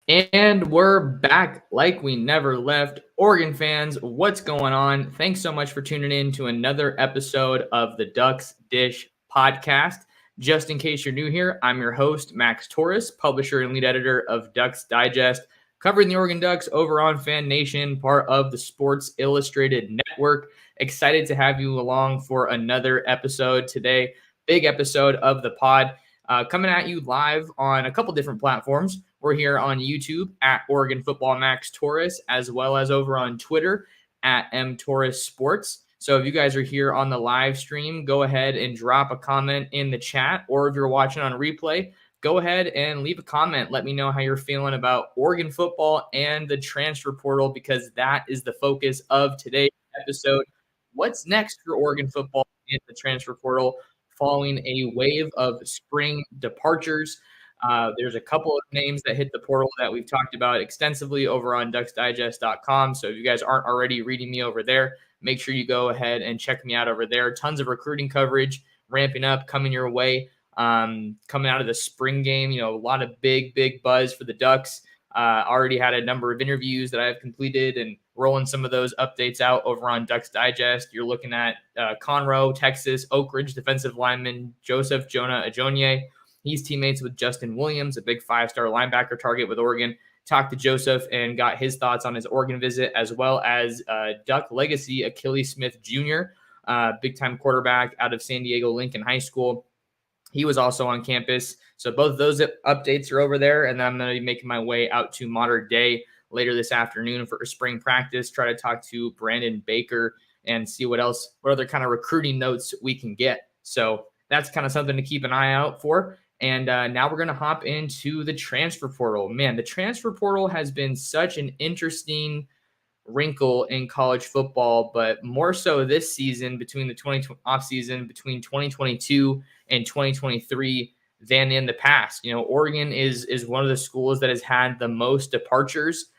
And we're back like we never left. Oregon fans, what's going on? Thanks so much for tuning in to another episode of the Ducks Dish podcast. Just in case you're new here, I'm your host, Max Torres, publisher and lead editor of Ducks Digest, covering the Oregon Ducks over on Fan Nation, part of the Sports Illustrated Network. Excited to have you along for another episode today. Big episode of the pod. Coming at you live on a couple different platforms. We're here on YouTube at Oregon Football Max Torres, as well as over on Twitter at mtorres sports. So if you guys are here on the live stream, go ahead and drop a comment in the chat, or if you're watching on replay, go ahead and leave a comment. Let me know how you're feeling about Oregon football and the transfer portal, because that is the focus of today's episode. What's next for Oregon football in the transfer portal following a wave of spring departures? There's a couple of names that hit the portal that we've talked about extensively over on ducksdigest.com. So if you guys aren't already reading me over there, make sure you go ahead and check me out over there. Tons of recruiting coverage ramping up, coming your way. Coming out of the spring game, a lot of big buzz for the Ducks. Already had a number of interviews that I've completed and rolling some of those updates out over on Ducks Digest. You're looking at Conroe, Texas, Oak Ridge defensive lineman Joseph Jonah Ajonye. He's teammates with Justin Williams, a big 5-star linebacker target with Oregon. Talked to Joseph and got his thoughts on his Oregon visit, as well as Duck legacy Achilles Smith Jr., big-time quarterback out of San Diego Lincoln High School. He was also on campus. So both of those updates are over there. And then I'm going to be making my way out to Modern Day later this afternoon for spring practice, try to talk to Brandon Baker and see what other kind of recruiting notes we can get. So that's kind of something to keep an eye out for. And now we're going to hop into the transfer portal. Man, the transfer portal has been such an interesting wrinkle in college football, but more so this season between the offseason between 2022 and 2023 than in the past. Oregon is one of the schools that has had the most departures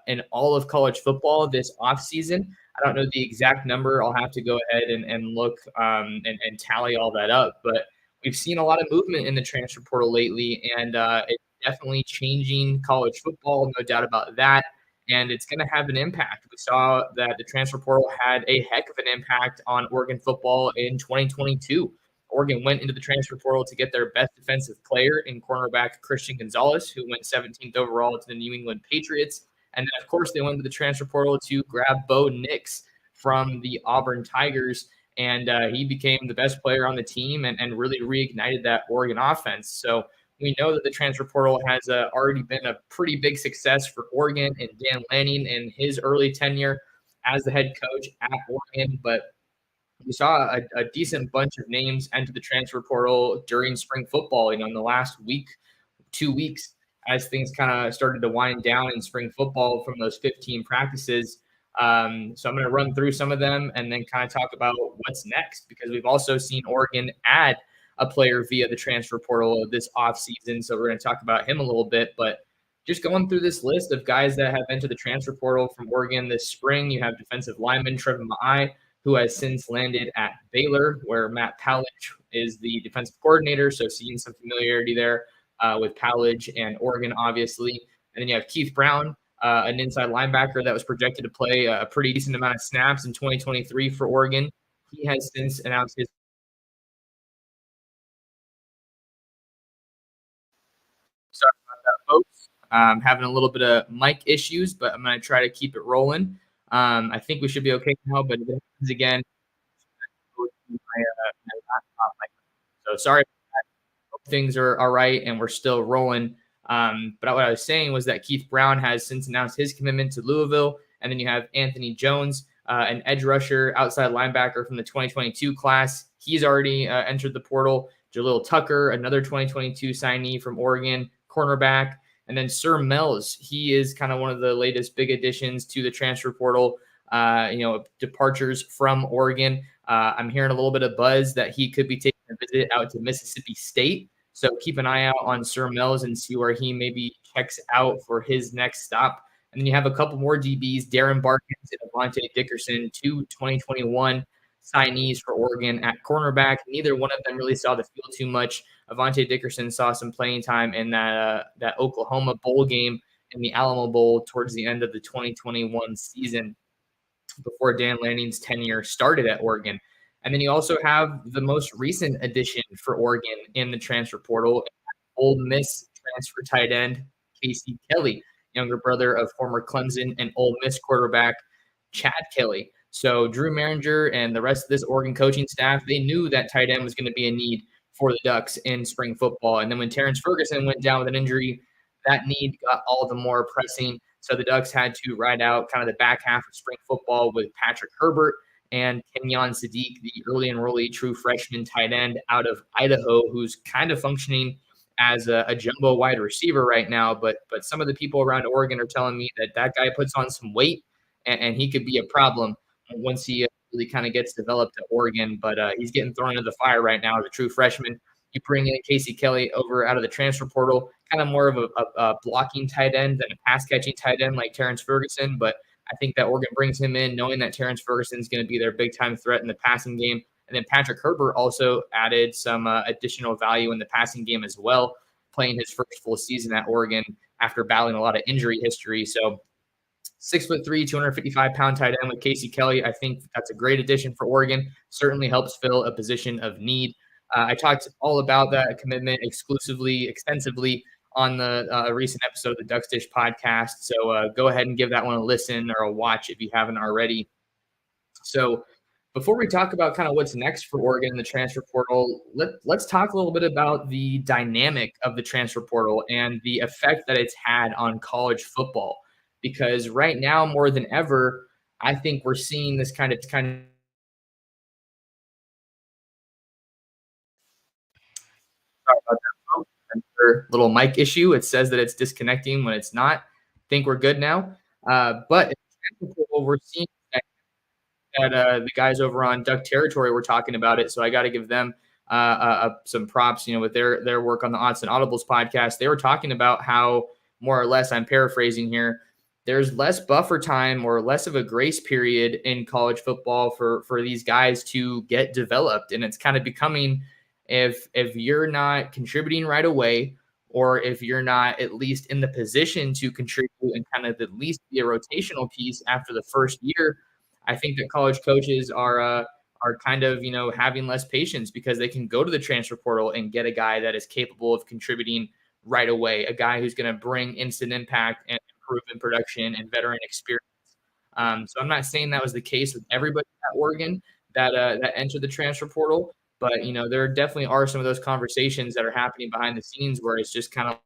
in all of college football this offseason. I don't know the exact number. I'll have to go ahead and look and tally all that up, but we've seen a lot of movement in the transfer portal lately, and it's definitely changing college football, no doubt about that. And it's going to have an impact. We saw that the transfer portal had a heck of an impact on Oregon football in 2022. Oregon went into the transfer portal to get their best defensive player in cornerback Christian Gonzalez, who went 17th overall to the New England Patriots. And then, of course, they went to the transfer portal to grab Bo Nix from the Auburn Tigers. And he became the best player on the team and really reignited that Oregon offense. So we know that the transfer portal has already been a pretty big success for Oregon and Dan Lanning in his early tenure as the head coach at Oregon. But we saw a decent bunch of names enter the transfer portal during spring football, in the last week, 2 weeks, as things kind of started to wind down in spring football from those 15 practices. So I'm going to run through some of them and then kind of talk about what's next, because we've also seen Oregon add a player via the transfer portal this offseason. So we're going to talk about him a little bit, but just going through this list of guys that have entered the transfer portal from Oregon this spring, you have defensive lineman Trevor Ma'ai, who has since landed at Baylor, where Matt Powledge is the defensive coordinator. So seeing some familiarity there with Powledge and Oregon, obviously. And then you have Keith Brown, an inside linebacker that was projected to play a pretty decent amount of snaps in 2023 for Oregon. He has since announced his Sorry about that, folks. Having a little bit of mic issues, but I'm going to try to keep it rolling. I think we should be okay now, but if it happens again, my laptop. So sorry about that. Hope things are all right and we're still rolling. But what I was saying was that Keith Brown has since announced his commitment to Louisville. And then you have Anthony Jones, an edge rusher, outside linebacker from the 2022 class. He's already entered the portal. Jalil Tucker, another 2022 signee from Oregon, cornerback. And then Sir Mells, he is kind of one of the latest big additions to the transfer portal, departures from Oregon. I'm hearing a little bit of buzz that he could be taking a visit out to Mississippi State. So keep an eye out on Sir Mells and see where he maybe checks out for his next stop. And then you have a couple more DBs, Darren Barkins and Avante Dickerson, two 2021 signees for Oregon at cornerback. Neither one of them really saw the field too much. Avante Dickerson saw some playing time in that Oklahoma bowl game in the Alamo Bowl towards the end of the 2021 season before Dan Lanning's tenure started at Oregon. And then you also have the most recent addition for Oregon in the transfer portal, Ole Miss transfer tight end Casey Kelly, younger brother of former Clemson and Ole Miss quarterback Chad Kelly. So Drew Maringer and the rest of this Oregon coaching staff, they knew that tight end was going to be a need for the Ducks in spring football. And then when Terrence Ferguson went down with an injury, that need got all the more pressing. So the Ducks had to ride out kind of the back half of spring football with Patrick Herbert and Kenyon Sadiq, the early enrollee true freshman tight end out of Idaho, who's kind of functioning as a jumbo wide receiver right now. But some of the people around Oregon are telling me that guy puts on some weight and he could be a problem once he really kind of gets developed at Oregon. But he's getting thrown into the fire right now as a true freshman. You bring in Casey Kelly over out of the transfer portal, kind of more of a blocking tight end than a pass catching tight end like Terrence Ferguson. But I think that Oregon brings him in knowing that Terrence Ferguson is going to be their big time threat in the passing game. And then Patrick Herbert also added some additional value in the passing game as well, playing his first full season at Oregon after battling a lot of injury history. So 6'3", 255-pound tight end with Casey Kelly. I think that's a great addition for Oregon. Certainly helps fill a position of need. I talked all about that commitment extensively on the recent episode of the Ducks Dish podcast. So go ahead and give that one a listen or a watch if you haven't already. So before we talk about kind of what's next for Oregon in the transfer portal, let's talk a little bit about the dynamic of the transfer portal and the effect that it's had on college football. Because right now, more than ever, I think we're seeing this kind of sorry about that, folks. Another little mic issue. It says that it's disconnecting when it's not. I think we're good now. But in the transfer portal, we're seeing that the guys over on Duck Territory were talking about it. So I got to give them some props, with their work on the Odds and Audibles podcast. They were talking about how, more or less, I'm paraphrasing here, there's less buffer time or less of a grace period in college football for these guys to get developed. And it's kind of becoming, if you're not contributing right away, or if you're not at least in the position to contribute and kind of at least be a rotational piece after the first year, I think that college coaches are kind of, having less patience because they can go to the transfer portal and get a guy that is capable of contributing right away, a guy who's going to bring instant impact and proven production and veteran experience. So I'm not saying that was the case with everybody at Oregon that entered the transfer portal, but there definitely are some of those conversations that are happening behind the scenes where it's just kind of.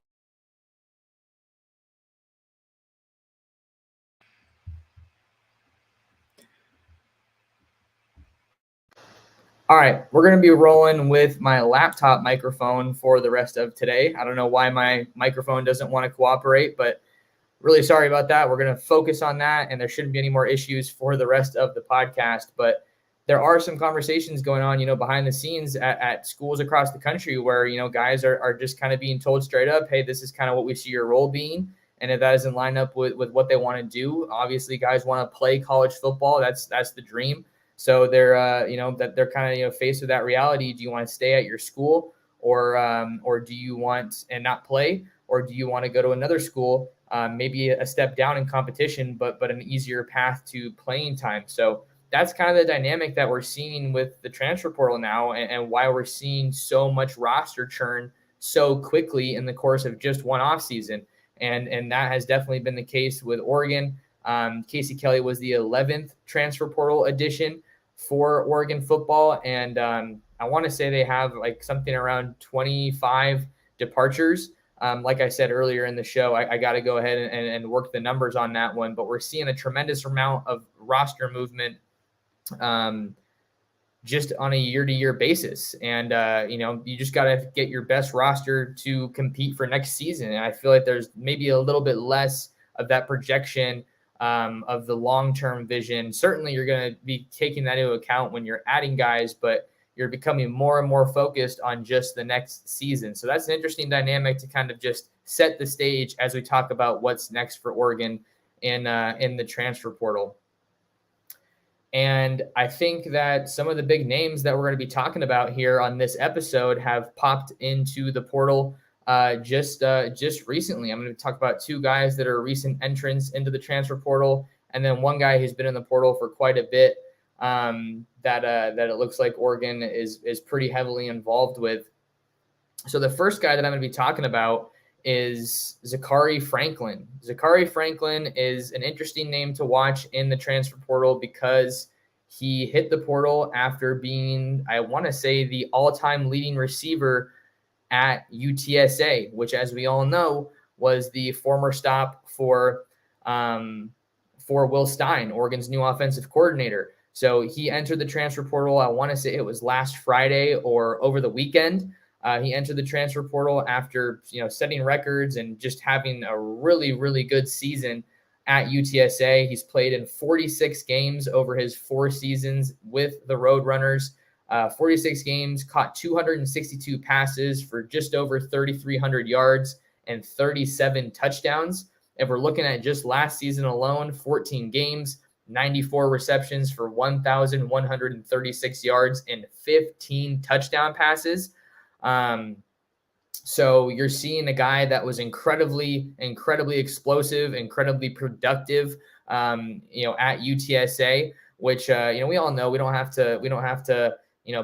All right, we're going to be rolling with my laptop microphone for the rest of today. I don't know why my microphone doesn't want to cooperate, but really sorry about that. We're going to focus on that, and there shouldn't be any more issues for the rest of the podcast. But there are some conversations going on, behind the scenes at schools across the country where, guys are just kind of being told straight up, hey, this is kind of what we see your role being. And if that doesn't line up with what they want to do, obviously guys want to play college football. That's the dream. So they're, that they're kind of, faced with that reality. Do you want to stay at your school or do you want and not play, or do you want to go to another school, maybe a step down in competition, but an easier path to playing time? So that's kind of the dynamic that we're seeing with the transfer portal now, and why we're seeing so much roster churn so quickly in the course of just one offseason. And that has definitely been the case with Oregon. Casey Kelly was the 11th transfer portal addition for Oregon football. And I want to say they have like something around 25 departures. Like I said earlier in the show, I got to go ahead and work the numbers on that one. But we're seeing a tremendous amount of roster movement just on a year-to-year basis. And, you just got to get your best roster to compete for next season. And I feel like there's maybe a little bit less of that projection of the long-term vision. Certainly you're going to be taking that into account when you're adding guys, but you're becoming more and more focused on just the next season. So that's an interesting dynamic to kind of just set the stage as we talk about what's next for Oregon in the transfer portal. And I think that some of the big names that we're going to be talking about here on this episode have popped into the portal just recently. I'm going to talk about two guys that are recent entrants into the transfer portal, and then one guy who's been in the portal for quite a bit that it looks like Oregon is pretty heavily involved with. So the first guy that I'm going to be talking about is Zakari Franklin. Zakari Franklin is an interesting name to watch in the transfer portal because he hit the portal after being, I want to say, the all-time leading receiver at UTSA, which, as we all know, was the former stop for Will Stein, Oregon's new offensive coordinator. So he entered the transfer portal. I want to say it was last Friday or over the weekend. He entered the transfer portal after setting records and just having a really, really good season at UTSA. He's played in 46 games over his 4 seasons with the Roadrunners. 46 games, caught 262 passes for just over 3,300 yards and 37 touchdowns. If we're looking at just last season alone, 14 games, 94 receptions for 1,136 yards and 15 touchdown passes. So you're seeing a guy that was incredibly explosive, incredibly productive, at UTSA, which, we all know we don't have to,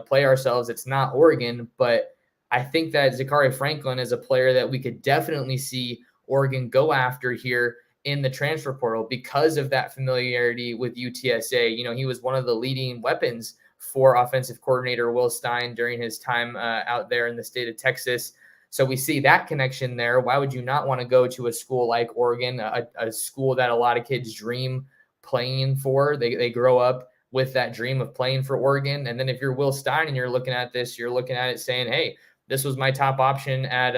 play ourselves. It's not Oregon, but I think that Zakari Franklin is a player that we could definitely see Oregon go after here in the transfer portal because of that familiarity with UTSA. He was one of the leading weapons for offensive coordinator Will Stein during his time out there in the state of Texas. So we see that connection there. Why would you not want to go to a school like Oregon, a school that a lot of kids dream playing for? They grow up with that dream of playing for Oregon. And then if you're Will Stein and you're looking at this, you're looking at it saying, hey, this was my top option at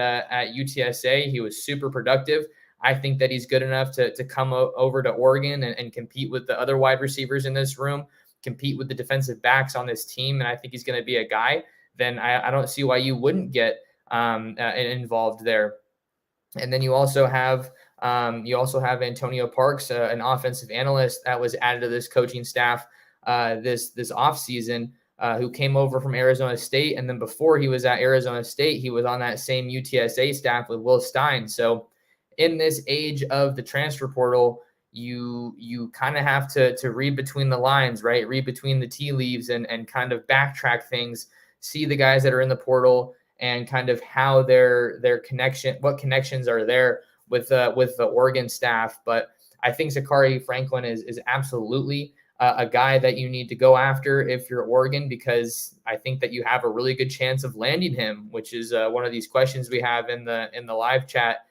UTSA. He was super productive. I think that he's good enough to come over to Oregon and compete with the other wide receivers in this room, compete with the defensive backs on this team. And I think he's going to be a guy. Then I don't see why you wouldn't get involved there. And then you also have Antonio Parks, an offensive analyst that was added to this coaching staff this offseason, who came over from Arizona State. And then before he was at Arizona State, he was on that same UTSA staff with Will Stein. So in this age of the transfer portal, you kind of have to read between the lines, right? Read between the tea leaves and kind of backtrack things, see the guys that are in the portal and kind of how what connections are there with the Oregon staff. But I think Zakari Franklin is absolutely a guy that you need to go after if you're Oregon, because I think that you have a really good chance of landing him, which is one of these questions we have in the live chat.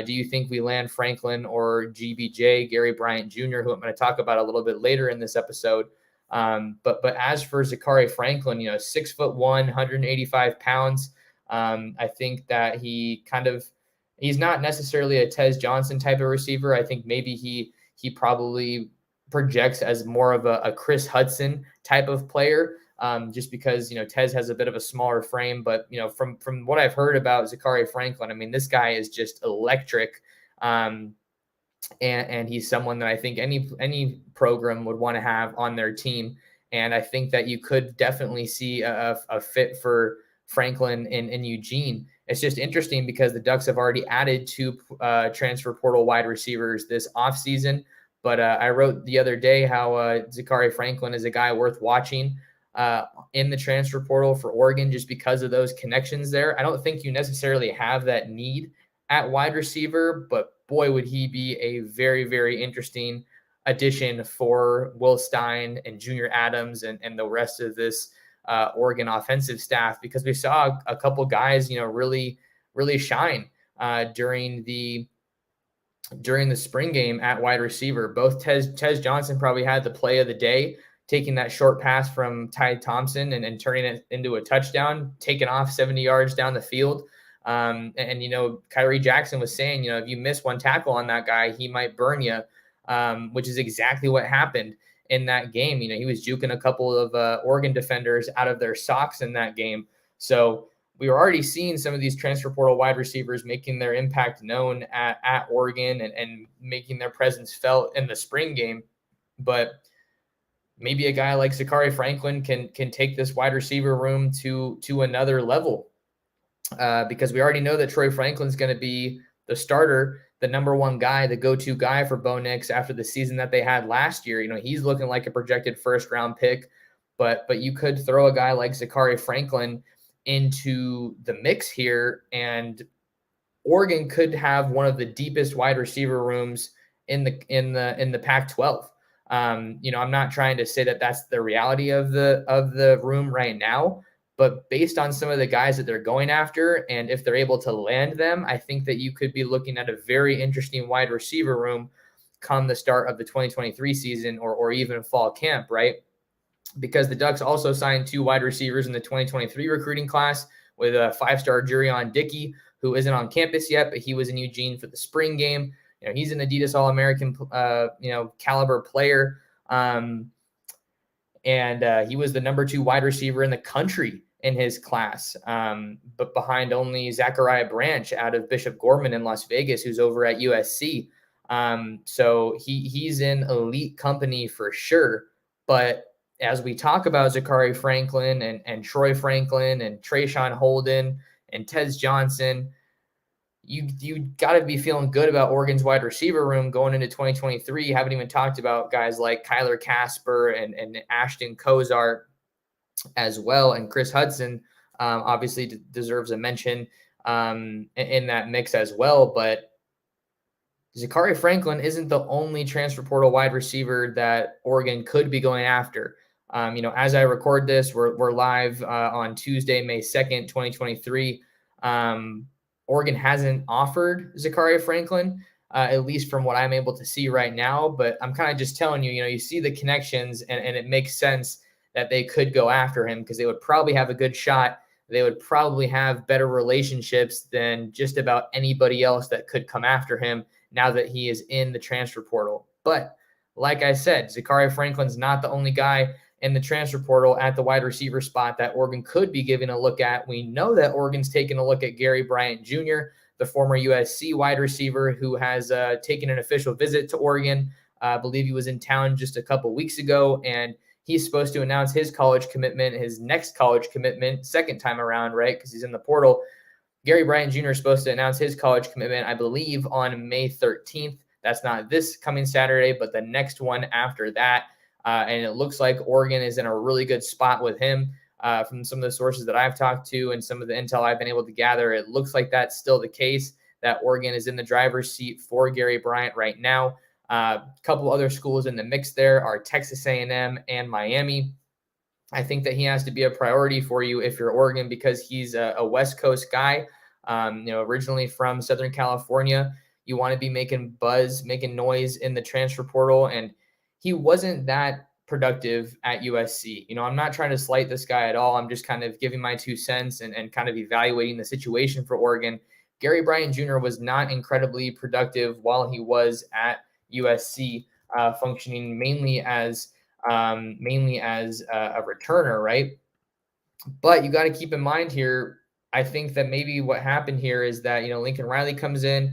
Do you think we land Franklin or GBJ, Gary Bryant Jr., who I'm going to talk about a little bit later in this episode? But as for Zakari Franklin, 6'1", 185 pounds. I think that he's not necessarily a Tez Johnson type of receiver. I think maybe he probably projects as more of a Chris Hudson type of player, just because, Tez has a bit of a smaller frame. But, from what I've heard about Zakari Franklin, I mean, this guy is just electric. And he's someone that I think any program would want to have on their team. And I think that you could definitely see a fit for Franklin in Eugene. It's just interesting because the Ducks have already added 2 transfer portal wide receivers this offseason. But I wrote the other day how Zakari Franklin is a guy worth watching in the transfer portal for Oregon, just because of those connections there. I don't think you necessarily have that need at wide receiver, but boy, would he be a very, very interesting addition for Will Stein and Junior Adams and the rest of this Oregon offensive staff, because we saw a couple guys, really, really shine during the spring game at wide receiver. Both Tez Johnson probably had the play of the day, taking that short pass from Ty Thompson and turning it into a touchdown, taking off 70 yards down the field. Kyrie Jackson was saying, if you miss one tackle on that guy, he might burn you, which is exactly what happened in that game. He was juking a couple of Oregon defenders out of their socks in that game. So we were already seeing some of these transfer portal wide receivers making their impact known at Oregon and making their presence felt in the spring game. But maybe a guy like Zakari Franklin can take this wide receiver room to another level. because we already know that Troy Franklin's going to be the starter, the number one guy, the go-to guy for Bo Nix after the season that they had last year. He's looking like a projected first-round pick, but you could throw a guy like Zakari Franklin into the mix here, and Oregon could have one of the deepest wide receiver rooms in the Pac-12. I'm not trying to say that that's the reality of the room right now, but based on some of the guys that they're going after, and if they're able to land them, I think that you could be looking at a very interesting wide receiver room come the start of the 2023 season or even fall camp, right? Because the Ducks also signed 2 wide receivers in the 2023 recruiting class with a 5-star Jurion Dickey, who isn't on campus yet, but he was in Eugene for the spring game. He's an Adidas All-American, caliber player. And he was the number 2 wide receiver in the country in his class, but behind only Zakari Branch out of Bishop Gorman in Las Vegas, who's over at USC. So he's in elite company for sure. But as we talk about Zakari Franklin and Troy Franklin and Trayshawn Holden and Tez Johnson, you got to be feeling good about Oregon's wide receiver room going into 2023. You haven't even talked about guys like Kyler Casper and Ashton Kozart as well, and Chris Hudson obviously deserves a mention in that mix as well. But Zakari Franklin isn't the only transfer portal wide receiver that Oregon could be going after. As I record this, we're live on Tuesday, May 2nd, 2023. Oregon hasn't offered Zakari Franklin, at least from what I'm able to see right now. But I'm kind of just telling you, you see the connections, and it makes sense that they could go after him because they would probably have a good shot. They would probably have better relationships than just about anybody else that could come after him now that he is in the transfer portal. But like I said, Zakari Franklin's not the only guy in the transfer portal at the wide receiver spot that Oregon could be giving a look at. We know that Oregon's taken a look at Gary Bryant Jr., the former USC wide receiver who has taken an official visit to Oregon. I believe he was in town just a couple weeks ago, and he's supposed to announce his college commitment, his next college commitment, second time around, right? Because he's in the portal. Gary Bryant Jr. is supposed to announce his college commitment, I believe, on May 13th. That's not this coming Saturday, but the next one after that. And it looks like Oregon is in a really good spot with him. From some of the sources that I've talked to and some of the intel I've been able to gather, it looks like that's still the case, that Oregon is in the driver's seat for Gary Bryant right now. A couple other schools in the mix there are Texas A&M and Miami. I think that he has to be a priority for you if you're Oregon because he's a West Coast guy, originally from Southern California. You want to be making buzz, making noise in the transfer portal, and he wasn't that productive at USC. I'm not trying to slight this guy at all. I'm just kind of giving my 2 cents and kind of evaluating the situation for Oregon. Gary Bryant Jr. was not incredibly productive while he was at USC, functioning mainly as a returner, right? But you got to keep in mind here, I think that maybe what happened here is that, Lincoln Riley comes in,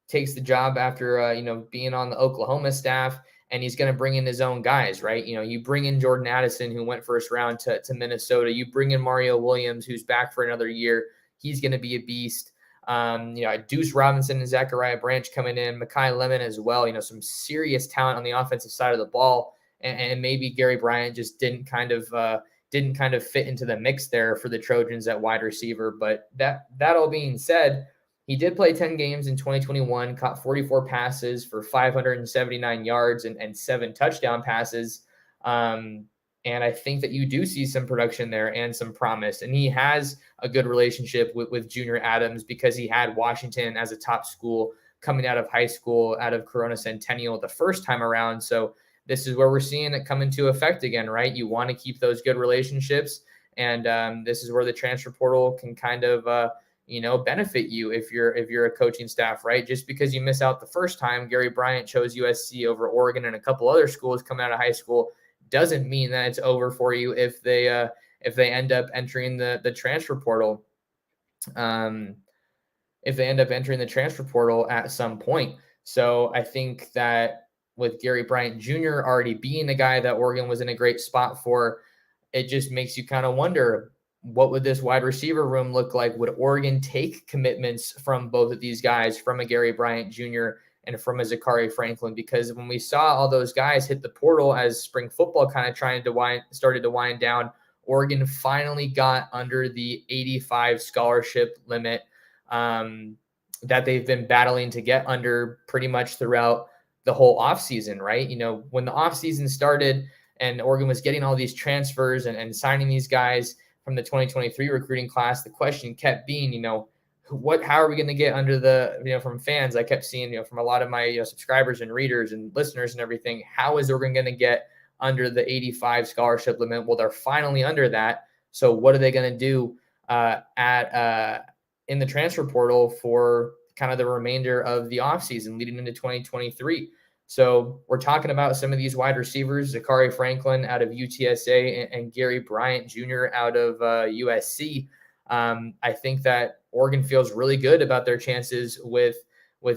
takes the job after, being on the Oklahoma staff, and he's going to bring in his own guys, right? You bring in Jordan Addison, who went first round to Minnesota. You bring in Mario Williams, who's back for another year. He's going to be a beast. Deuce Robinson and Zakari Branch coming in, Mekhi Lemon as well. Some serious talent on the offensive side of the ball. And maybe Gary Bryant just didn't kind of fit into the mix there for the Trojans at wide receiver. But that all being said, he did play 10 games in 2021, caught 44 passes for 579 yards and 7 touchdown passes. And I think that you do see some production there and some promise. And he has a good relationship with Junior Adams because he had Washington as a top school coming out of high school, out of Corona Centennial the first time around. So this is where we're seeing it come into effect again, right? You want to keep those good relationships. And this is where the transfer portal can kind of, benefit you if you're a coaching staff, right? Just because you miss out the first time, Gary Bryant chose USC over Oregon and a couple other schools coming out of high school, doesn't mean that it's over for you if they end up entering the transfer portal. If they end up entering the transfer portal at some point. So I think that with Gary Bryant Jr. already being the guy that Oregon was in a great spot for, it just makes you kind of wonder, what would this wide receiver room look like? Would Oregon take commitments from both of these guys, from a Gary Bryant Jr. and from a Zakari Franklin? Because when we saw all those guys hit the portal as spring football kind of started to wind down, Oregon finally got under the 85 scholarship limit that they've been battling to get under pretty much throughout the whole offseason, right? When the offseason started and Oregon was getting all these transfers and signing these guys from the 2023 recruiting class, the question kept being, how are we going to get under the, from fans, I kept seeing, from a lot of my subscribers and readers and listeners and everything, how is Oregon going to get under the 85 scholarship limit? Well, they're finally under that. So what are they going to do in the transfer portal for kind of the remainder of the offseason leading into 2023? So we're talking about some of these wide receivers, Zakari Franklin out of UTSA and Gary Bryant Jr. out of USC. I think that Oregon feels really good about their chances with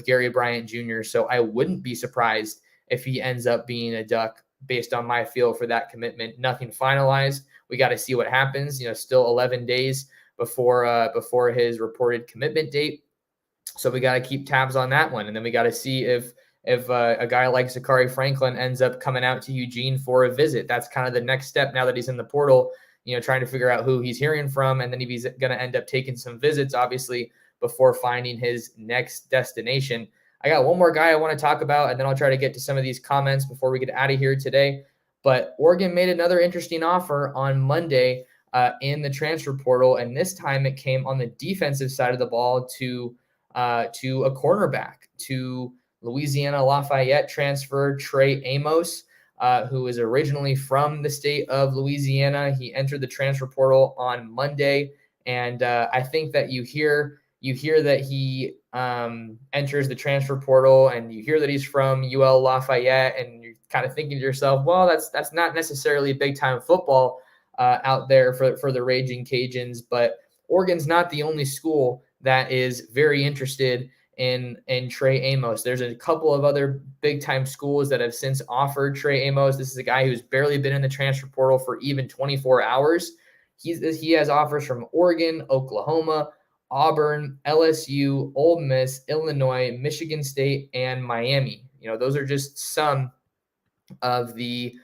Gary Bryant Jr. So I wouldn't be surprised if he ends up being a Duck based on my feel for that commitment. Nothing finalized. We got to see what happens. Still 11 days before his reported commitment date. So we got to keep tabs on that one. And then we got to see if a guy like Zakari Franklin ends up coming out to Eugene for a visit. That's kind of the next step now that he's in the portal, trying to figure out who he's hearing from. And then if he's going to end up taking some visits, obviously, before finding his next destination. I got one more guy I want to talk about, and then I'll try to get to some of these comments before we get out of here today. But Oregon made another interesting offer on Monday in the transfer portal, and this time it came on the defensive side of the ball to a cornerback, to Louisiana Lafayette transfer Trey Amos, who is originally from the state of Louisiana. He entered the transfer portal on Monday, and I think that you hear that he enters the transfer portal, and you hear that he's from UL Lafayette, and you're kind of thinking to yourself, well, that's not necessarily big time football out there for the Raging Cajuns, but Oregon's not the only school that is very interested in Trey Amos. There's a couple of other big time schools that have since offered Trey Amos. This is a guy who's barely been in the transfer portal for even 24 hours. He has offers from Oregon, Oklahoma, Auburn, LSU, Ole Miss, Illinois, Michigan State, and Miami. Those are just some of the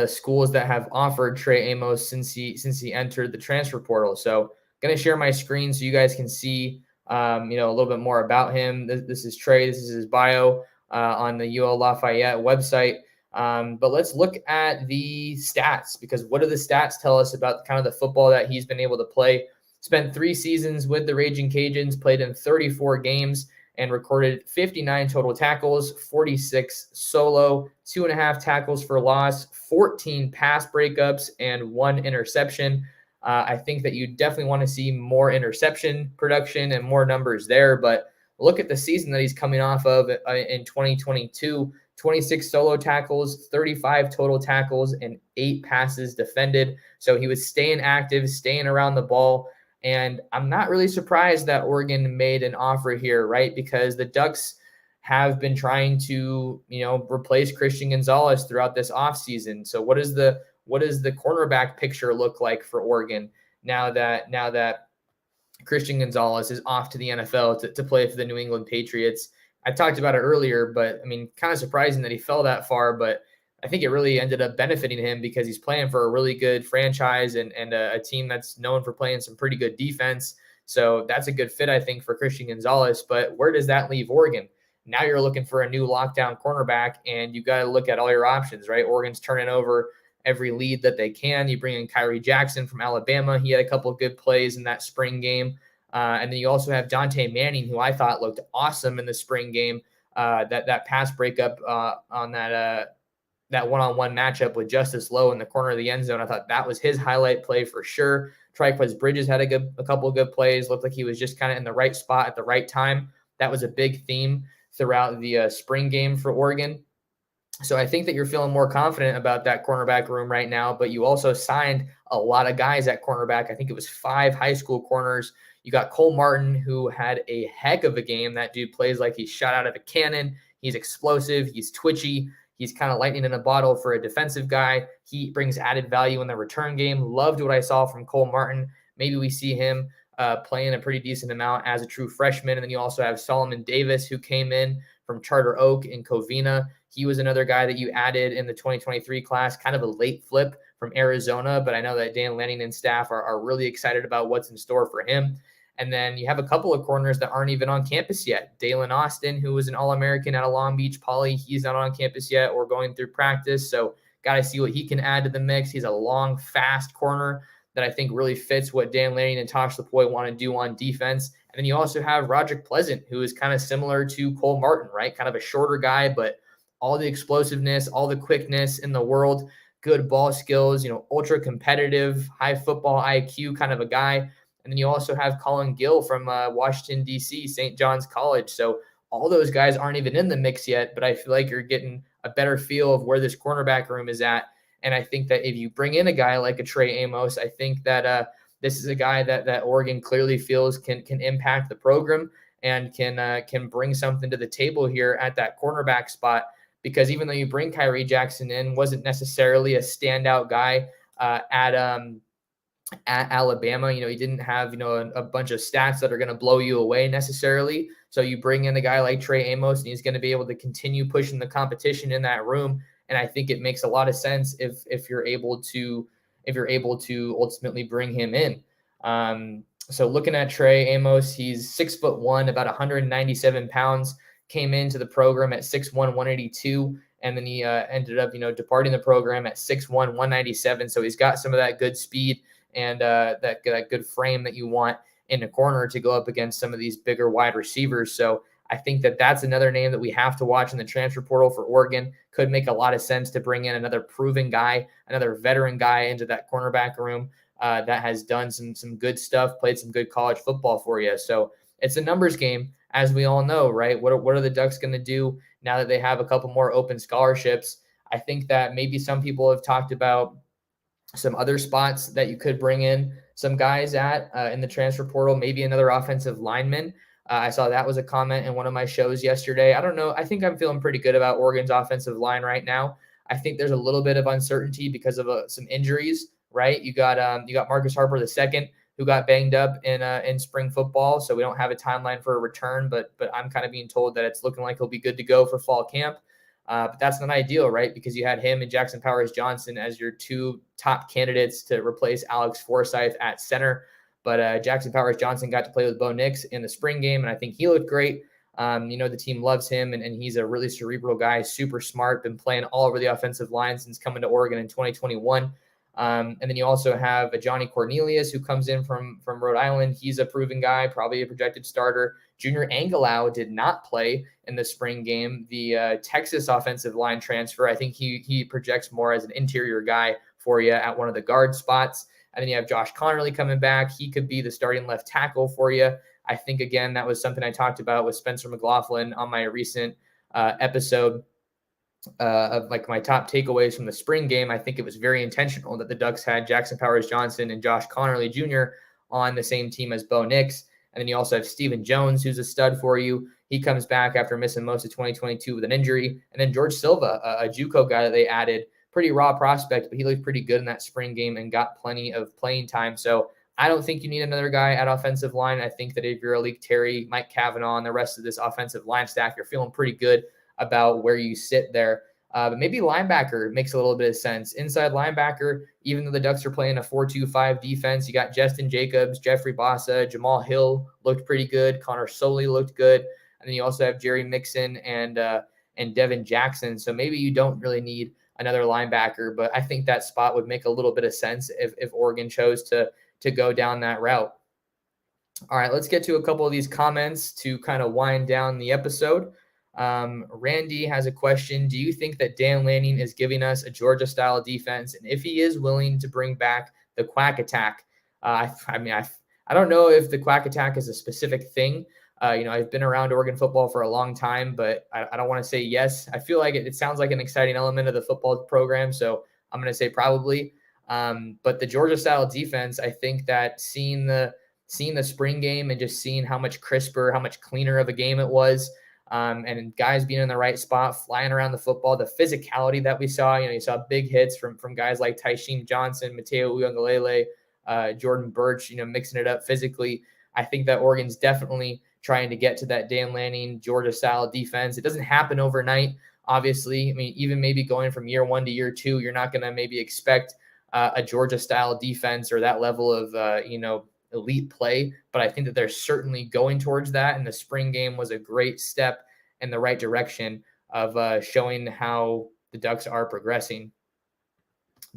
schools that have offered Trey Amos since he entered the transfer portal. So I'm going to share my screen so you guys can see a little bit more about him. This is Trey. This is his bio on the UL Lafayette website. But let's look at the stats, because what do the stats tell us about kind of the football that he's been able to play? Spent 3 seasons with the Raging Cajuns, played in 34 games, and recorded 59 total tackles, 46 solo, 2.5 tackles for loss, 14 pass breakups, and 1 interception. I think that you definitely want to see more interception production and more numbers there. But look at the season that he's coming off of in 2022, 26 solo tackles, 35 total tackles, and 8 passes defended. So he was staying active, staying around the ball. And I'm not really surprised that Oregon made an offer here, right? Because the Ducks have been trying to, replace Christian Gonzalez throughout this offseason. So what does the cornerback picture look like for Oregon now that Christian Gonzalez is off to the NFL to play for the New England Patriots? I talked about it earlier, but kind of surprising that he fell that far, but I think it really ended up benefiting him because he's playing for a really good franchise and a team that's known for playing some pretty good defense. So that's a good fit, I think, for Christian Gonzalez. But where does that leave Oregon? Now you're looking for a new lockdown cornerback, and you got to look at all your options, right? Oregon's turning over every lead that they can. You bring in Kyrie Jackson from Alabama. He had a couple of good plays in that spring game. And then you also have Dante Manning, who I thought looked awesome in the spring game. That pass breakup on that one-on-one matchup with Justice Lowe in the corner of the end zone. I thought that was his highlight play for sure. Triquez Bridges had a couple of good plays. Looked like he was just kind of in the right spot at the right time. That was a big theme throughout the spring game for Oregon. So I think that you're feeling more confident about that cornerback room right now, but you also signed a lot of guys at cornerback. I think it was 5 high school corners. You got Cole Martin, who had a heck of a game. That dude plays like he's shot out of a cannon. He's explosive. He's twitchy. He's kind of lightning in a bottle for a defensive guy. He brings added value in the return game. Loved what I saw from Cole Martin. Maybe we see him playing a pretty decent amount as a true freshman. And then you also have Solomon Davis, who came in from Charter Oak in Covina. He was another guy that you added in the 2023 class, kind of a late flip from Arizona, but I know that Dan Lanning and staff are really excited about what's in store for him. And then you have a couple of corners that aren't even on campus yet. Dalen Austin, who was an All-American out of Long Beach Poly, he's not on campus yet or going through practice, so got to see what he can add to the mix. He's a long, fast corner that I think really fits what Dan Lanning and Tosh Lupoi want to do on defense. And then you also have Roderick Pleasant, who is kind of similar to Cole Martin, right? Kind of a shorter guy, but all the explosiveness, all the quickness in the world, good ball skills, ultra competitive, high football IQ kind of a guy. And then you also have Colin Gill from Washington, D.C., St. John's College. So all those guys aren't even in the mix yet, but I feel like you're getting a better feel of where this cornerback room is at. And I think that if you bring in a guy like a Trey Amos, I think that this is a guy that Oregon clearly feels can impact the program and can bring something to the table here at that cornerback spot. Because even though you bring Kyrie Jackson in, wasn't necessarily a standout guy at Alabama. He didn't have a bunch of stats that are going to blow you away necessarily. So you bring in a guy like Trey Amos, and he's going to be able to continue pushing the competition in that room. And I think it makes a lot of sense if you're able to ultimately bring him in. So looking at Trey Amos, he's 6'1", about 197 pounds. Came into the program at 6'1", 182, and then he ended up departing the program at 6'1", 197. So he's got some of that good speed and that good frame that you want in the corner to go up against some of these bigger wide receivers. So I think that that's another name that we have to watch in the transfer portal for Oregon. Could make a lot of sense to bring in another proven guy, another veteran guy into that cornerback room that has done some good stuff, played some good college football for you. So it's a numbers game, as we all know, right? What are the Ducks going to do now that they have a couple more open scholarships? I think that maybe some people have talked about some other spots that you could bring in some guys at in the transfer portal, maybe another offensive lineman. I saw that was a comment in one of my shows yesterday. I don't know. I think I'm feeling pretty good about Oregon's offensive line right now. I think there's a little bit of uncertainty because of some injuries, right? You got Marcus Harper II, who got banged up in spring football, so we don't have a timeline for a return. But I'm kind of being told that it's looking like he'll be good to go for fall camp. But that's not ideal, right? Because you had him and Jackson Powers Johnson as your two top candidates to replace Alex Forsyth at center. But Jackson Powers Johnson got to play with Bo Nix in the spring game, and I think he looked great. The team loves him, and he's a really cerebral guy, super smart, been playing all over the offensive line since coming to Oregon in 2021. And then you also have a Johnny Cornelius, who comes in from Rhode Island. He's a proven guy, probably a projected starter. Junior Angelau did not play in the spring game. The Texas offensive line transfer, I think he projects more as an interior guy for you at one of the guard spots. And then you have Josh Connerly coming back. He could be the starting left tackle for you. I think, again, that was something I talked about with Spencer McLaughlin on my recent episode of like my top takeaways from the spring game. I think it was very intentional that the Ducks had Jackson Powers Johnson and Josh Connerly Jr. on the same team as Bo Nix. And then you also have Stephen Jones, who's a stud for you. He comes back after missing most of 2022 with an injury. And then George Silva, a JUCO guy that they added, pretty raw prospect, but he looked pretty good in that spring game and got plenty of playing time. So I don't think you need another guy at offensive line. I think that if you're Alik Terry, Mike Cavanaugh, and the rest of this offensive line staff, you're feeling pretty good about where you sit there. But maybe linebacker makes a little bit of sense. Inside linebacker, even though the Ducks are playing a 4-2-5 defense, you got Justin Jacobs, Jeffrey Bassa, Jamal Hill looked pretty good. Connor Soley looked good. And then you also have Jerry Mixon and Devin Jackson. So maybe you don't really need another linebacker, but I think that spot would make a little bit of sense if Oregon chose to go down that route. All right, let's get to a couple of these comments to kind of wind down the episode. Randy has a question. Do you think that Dan Lanning is giving us a Georgia-style defense? And if he is willing to bring back the quack attack, I don't know if the quack attack is a specific thing. I've been around Oregon football for a long time, but I don't want to say yes. I feel like it sounds like an exciting element of the football program, so I'm going to say probably. But the Georgia-style defense, I think that seeing the spring game and just seeing how much crisper, how much cleaner of a game it was, and guys being in the right spot, flying around the football, the physicality that we saw. You saw big hits from guys like Tysheem Johnson, Mateo Uiagalelei, Jordan Birch, mixing it up physically. I think that Oregon's definitely trying to get to that Dan Lanning, Georgia-style defense. It doesn't happen overnight, obviously. I mean, even maybe going from year 1 to year 2, you're not going to maybe expect a Georgia-style defense or that level of, elite play. But I think that they're certainly going towards that, and the spring game was a great step in the right direction of showing how the Ducks are progressing.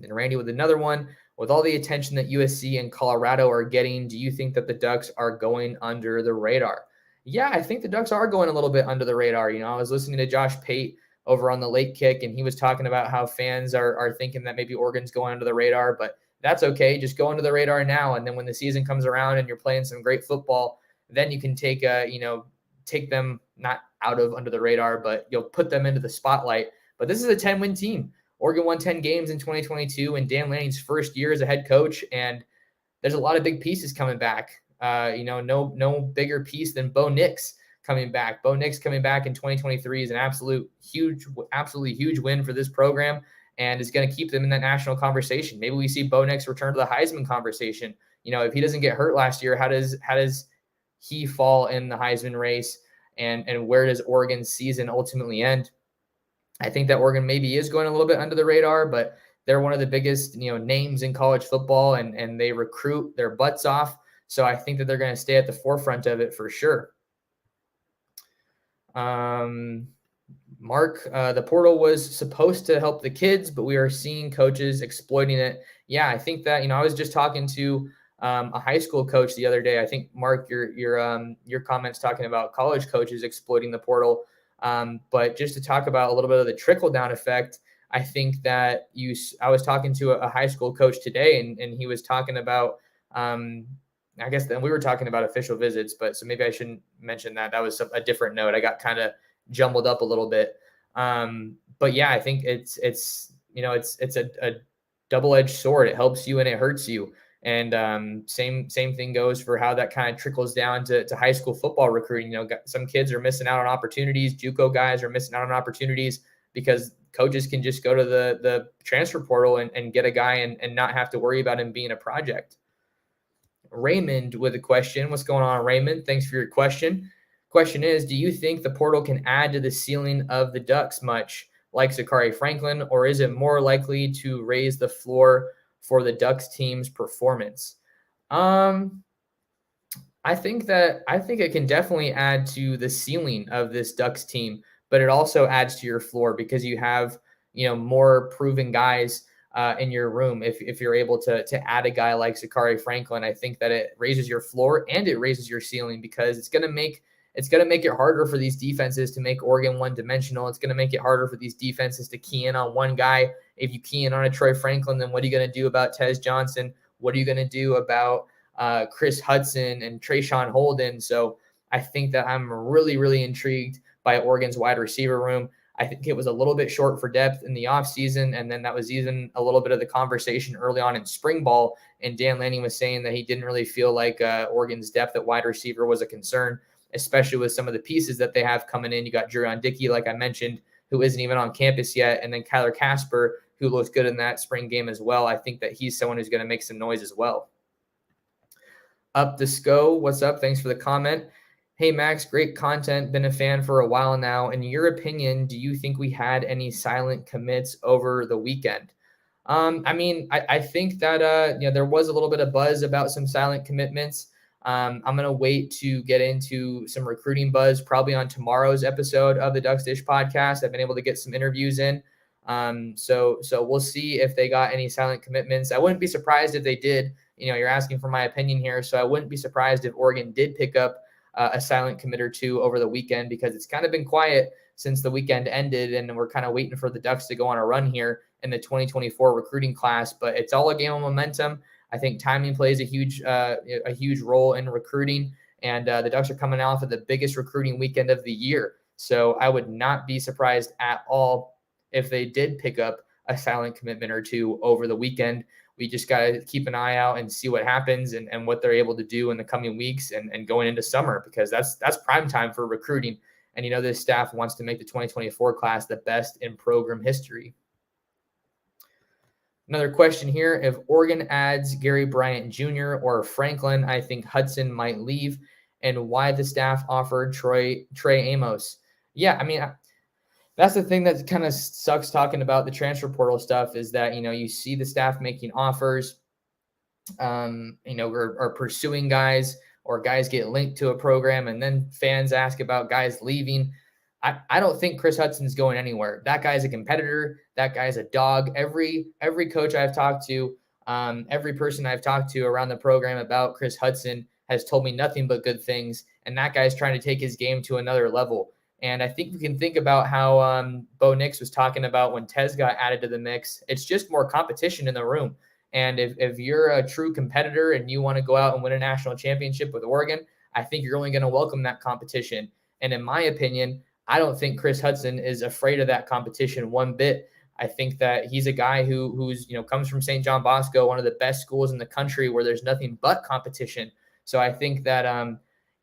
And Randy with another one. With all the attention that USC and Colorado are getting, do you think that the Ducks are going under the radar? Yeah, I think the Ducks are going a little bit under the radar. I was listening to Josh Pate over on the Late Kick, and he was talking about how fans are thinking that maybe Oregon's going under the radar, but that's okay. Just go under the radar now, and then when the season comes around and you're playing some great football, then you can take them not out of under the radar, but you'll put them into the spotlight. But this is a 10-win team. Oregon won 10 games in 2022 in Dan Lanning's first year as a head coach, and there's a lot of big pieces coming back. No bigger piece than Bo Nix coming back. Bo Nix coming back in 2023 is an absolutely huge win for this program, and is going to keep them in that national conversation. Maybe we see Bo Nix return to the Heisman conversation. If he doesn't get hurt last year, how does he fall in the Heisman race, and where does Oregon's season ultimately end? I think that Oregon maybe is going a little bit under the radar, but they're one of the biggest, names in college football, and they recruit their butts off. So I think that they're going to stay at the forefront of it for sure. Mark, the portal was supposed to help the kids, but we are seeing coaches exploiting it. Yeah, I think that, I was just talking to a high school coach the other day. I think, Mark, your comments talking about college coaches exploiting the portal. But just to talk about a little bit of the trickle-down effect, I think that I was talking to a high school coach today, and he was talking about, I guess then we were talking about official visits, but so maybe I shouldn't mention that. That was a different note. I got kind of jumbled up a little bit. But yeah, I think it's a double-edged sword. It helps you and it hurts you. And same thing goes for how that kind of trickles down to high school football recruiting. Some kids are missing out on opportunities. JUCO guys are missing out on opportunities because coaches can just go to the transfer portal and get a guy and not have to worry about him being a project. Raymond with a question. What's going on, Raymond? Thanks for your question. Question is, do you think the portal can add to the ceiling of the Ducks much, like Zakari Franklin, or is it more likely to raise the floor for the Ducks team's performance? I think it can definitely add to the ceiling of this Ducks team, but it also adds to your floor because you have, more proven guys in your room. If you're able to add a guy like Zakari Franklin, I think that it raises your floor and it raises your ceiling because it's going to make it harder for these defenses to make Oregon one-dimensional. It's going to make it harder for these defenses to key in on one guy. If you key in on a Troy Franklin, then what are you going to do about Tez Johnson? What are you going to do about Chris Hudson and Trayshawn Holden? So I think that I'm really, really intrigued by Oregon's wide receiver room. I think it was a little bit short for depth in the offseason, and then that was even a little bit of the conversation early on in spring ball, and Dan Lanning was saying that he didn't really feel like Oregon's depth at wide receiver was a concern, especially with some of the pieces that they have coming in. You got Jurion Dickey, like I mentioned, who isn't even on campus yet, and then Kyler Casper, who looks good in that spring game as well. I think that he's someone who's going to make some noise as well. Up the SCO, what's up? Thanks for the comment. Hey, Max, great content. Been a fan for a while now. In your opinion, do you think we had any silent commits over the weekend? I think that there was a little bit of buzz about some silent commitments. I'm going to wait to get into some recruiting buzz probably on tomorrow's episode of the Ducks Dish podcast. I've been able to get some interviews in. So we'll see if they got any silent commitments. I wouldn't be surprised if they did. You're asking for my opinion here. So I wouldn't be surprised if Oregon did pick up a silent commit or two over the weekend, because it's kind of been quiet since the weekend ended, and we're kind of waiting for the Ducks to go on a run here in the 2024 recruiting class. But it's all a game of momentum. I think timing plays a huge role in recruiting, and the Ducks are coming off of the biggest recruiting weekend of the year. So I would not be surprised at all if they did pick up a silent commitment or two over the weekend. We just got to keep an eye out and see what happens and what they're able to do in the coming weeks and going into summer, because that's prime time for recruiting. And, this staff wants to make the 2024 class the best in program history. Another question here, if Oregon adds Gary Bryant Jr. or Franklin, I think Hudson might leave, and why the staff offered Trey Amos. Yeah, I mean, that's the thing that kind of sucks talking about the transfer portal stuff is that, you see the staff making offers, or pursuing guys, or guys get linked to a program, and then fans ask about guys leaving. I don't think Chris Hudson's going anywhere. That guy's a competitor. That guy's a dog. Every coach I've talked to, every person I've talked to around the program about Chris Hudson has told me nothing but good things. And that guy's trying to take his game to another level. And I think we can think about how Bo Nix was talking about when Tez got added to the mix. It's just more competition in the room. And if you're a true competitor and you want to go out and win a national championship with Oregon, I think you're only going to welcome that competition. And in my opinion, I don't think Chris Hudson is afraid of that competition one bit. I think that he's a guy who's comes from St. John Bosco, one of the best schools in the country where there's nothing but competition. So I think that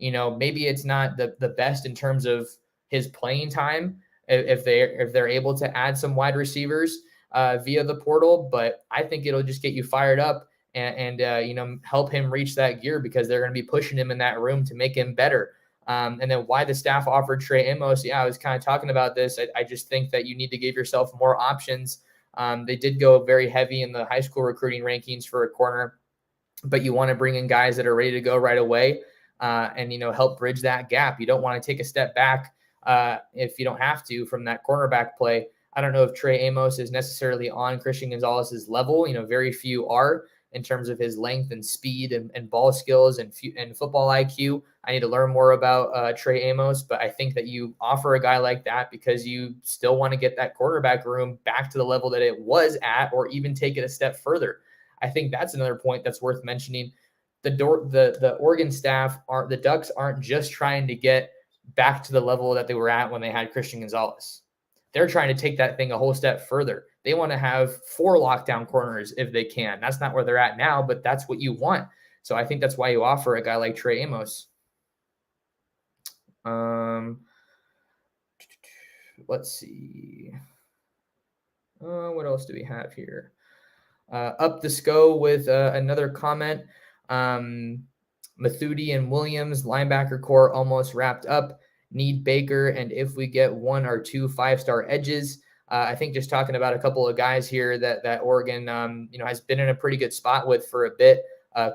maybe it's not the best in terms of his playing time if they're able to add some wide receivers via the portal, but I think it'll just get you fired up and help him reach that gear because they're going to be pushing him in that room to make him better. And then why the staff offered Trey Amos. Yeah, I was kind of talking about this. I just think that you need to give yourself more options. They did go very heavy in the high school recruiting rankings for a corner, but you want to bring in guys that are ready to go right away and help bridge that gap. You don't want to take a step back if you don't have to from that cornerback play. I don't know if Trey Amos is necessarily on Christian Gonzalez's level. Very few are in terms of his length and speed and ball skills and football IQ. I need to learn more about Trey Amos, but I think that you offer a guy like that because you still want to get that quarterback room back to the level that it was at, or even take it a step further. I think that's another point that's worth mentioning. The Oregon staff the Ducks aren't just trying to get back to the level that they were at when they had Christian Gonzalez. They're trying to take that thing a whole step further. They want to have 4 lockdown corners if they can. That's not where they're at now, but that's what you want. So I think that's why you offer a guy like Trey Amos. Let's see. What else do we have here? Up the SCO with another comment. Mathudi and Williams, linebacker core almost wrapped up. Need Baker, and if we get 1 or 2 5-star edges, I think just talking about a couple of guys here that Oregon, has been in a pretty good spot with for a bit.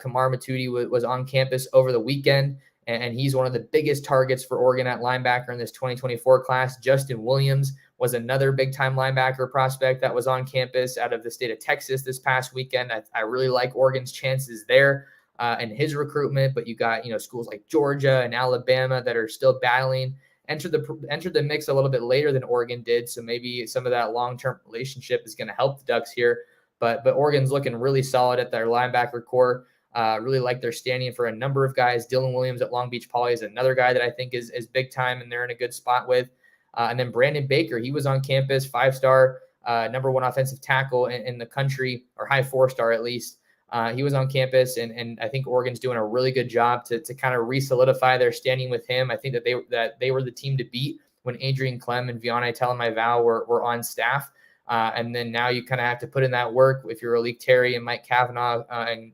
Kamar Mathudi was on campus over the weekend, and he's one of the biggest targets for Oregon at linebacker in this 2024 class. Justin Williams was another big-time linebacker prospect that was on campus out of the state of Texas this past weekend. I really like Oregon's chances there. And his recruitment, but you got schools like Georgia and Alabama that are still battling. Entered the mix a little bit later than Oregon did, so maybe some of that long-term relationship is going to help the Ducks here. But Oregon's looking really solid at their linebacker core. Really like their standing for a number of guys. Dylan Williams at Long Beach Poly is another guy that I think is big time, and they're in a good spot with. And then Brandon Baker, he was on campus, 5-star, number 1 offensive tackle in the country, or high 4-star at least. He was on campus, and I think Oregon's doing a really good job to kind of re-solidify their standing with him. I think that they were the team to beat when Adrian Clem and Vianney Telemai-Vau were on staff. And then now you kind of have to put in that work if you're Malik Terry and Mike Kavanaugh and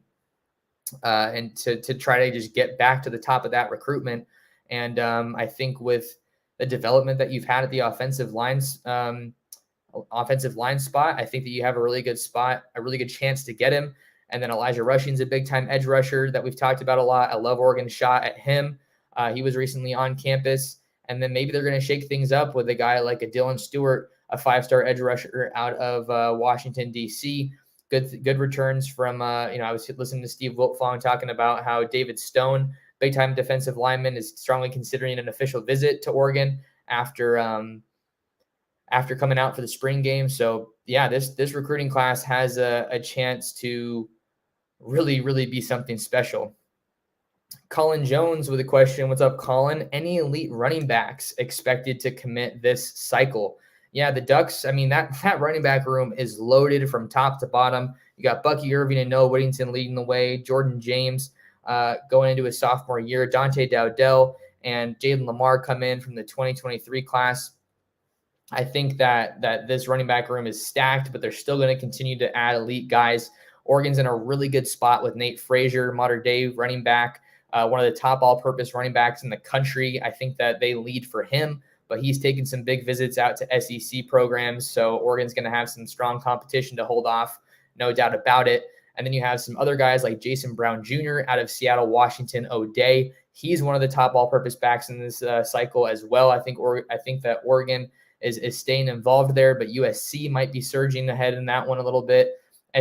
to try to just get back to the top of that recruitment. And I think with the development that you've had at the offensive line spot, I think that you have a really good spot, a really good chance to get him. And then Elijah Rushing's a big-time edge rusher that we've talked about a lot. I love Oregon's shot at him. He was recently on campus. And then maybe they're going to shake things up with a guy like a Dylan Stewart, a 5-star edge rusher out of Washington, D.C. Good returns from, I was listening to Steve Wiltfong talking about how David Stone, big-time defensive lineman, is strongly considering an official visit to Oregon after coming out for the spring game. So, yeah, this recruiting class has a chance to really, really be something special. Colin Jones with a question. What's up, Colin? Any elite running backs expected to commit this cycle? Yeah, the Ducks, I mean, that running back room is loaded from top to bottom. You got Bucky Irving and Noah Whittington leading the way, Jordan James going into his sophomore year, Dante Dowdell and Jalen Lamar come in from the 2023 class. I think that this running back room is stacked, but they're still going to continue to add elite guys. Oregon's in a really good spot with Nate Frazier, modern day running back, one of the top all-purpose running backs in the country. I think that they lead for him, but he's taken some big visits out to SEC programs, so Oregon's going to have some strong competition to hold off, no doubt about it. And then you have some other guys like Jason Brown Jr. out of Seattle, Washington, O'Day. He's one of the top all-purpose backs in this cycle as well. I think that Oregon is staying involved there, but USC might be surging ahead in that one a little bit.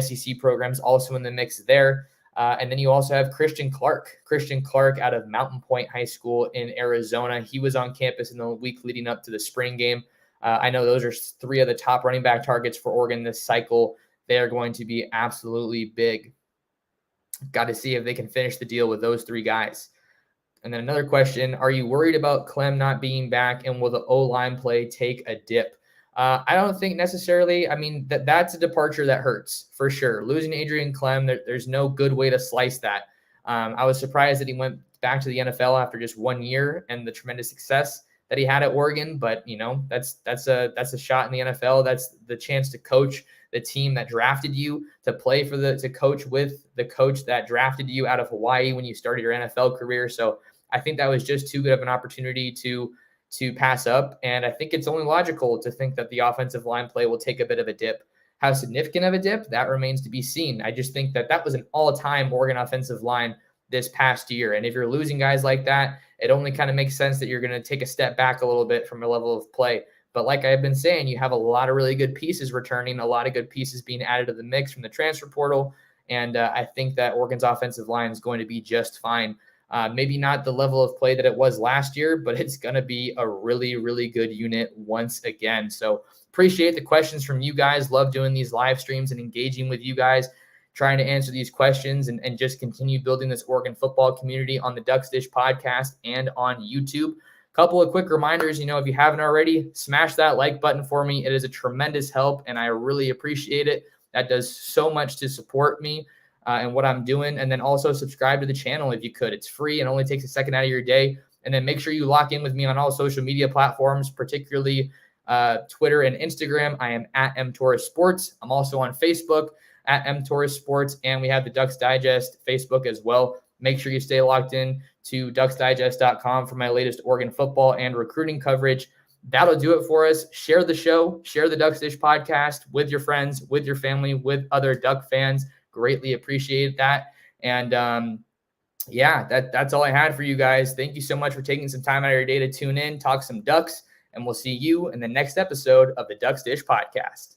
SEC programs also in the mix there. And then you also have Christian Clark out of Mountain Point High School in Arizona. He was on campus in the week leading up to the spring game. I know those are three of the top running back targets for Oregon this cycle. They are going to be absolutely big. Got to see if they can finish the deal with those three guys. And then another question, are you worried about Clem not being back, and will the O-line play take a dip? I don't think necessarily. I mean, that's a departure that hurts for sure. Losing Adrian Clem, there's no good way to slice that. I was surprised that he went back to the NFL after just 1 year and the tremendous success that he had at Oregon. But, that's a shot in the NFL. That's the chance to coach the team that drafted you, to play to coach with the coach that drafted you out of Hawaii when you started your NFL career. So I think that was just too good of an opportunity to pass up. And I think it's only logical to think that the offensive line play will take a bit of a dip. How significant of a dip, that remains to be seen. I just think that was an all-time Oregon offensive line this past year. And if you're losing guys like that, it only kind of makes sense that you're going to take a step back a little bit from your level of play. But like I've been saying, you have a lot of really good pieces returning, a lot of good pieces being added to the mix from the transfer portal. And I think that Oregon's offensive line is going to be just fine. Maybe not the level of play that it was last year, but it's going to be a really, really good unit once again. So appreciate the questions from you guys. Love doing these live streams and engaging with you guys, trying to answer these questions and just continue building this Oregon football community on the Ducks Dish podcast and on YouTube. Couple of quick reminders, if you haven't already, smash that like button for me. It is a tremendous help, and I really appreciate it. That does so much to support me and what I'm doing. And then also subscribe to the channel if you could. It's free and only takes a second out of your day. And then make sure you lock in with me on all social media platforms, particularly Twitter and Instagram. I am at mtorresports. I'm also on Facebook at mtorresports, and we have the Ducks Digest Facebook as well. Make sure you stay locked in to ducksdigest.com for my latest Oregon football and recruiting coverage. That'll do it for us. Share the show, share the Ducks Dish podcast with your friends, with your family, with other Duck fans. Greatly appreciate that. And that's all I had for you guys. Thank you so much for taking some time out of your day to tune in, talk some Ducks, and we'll see you in the next episode of the Ducks Dish podcast.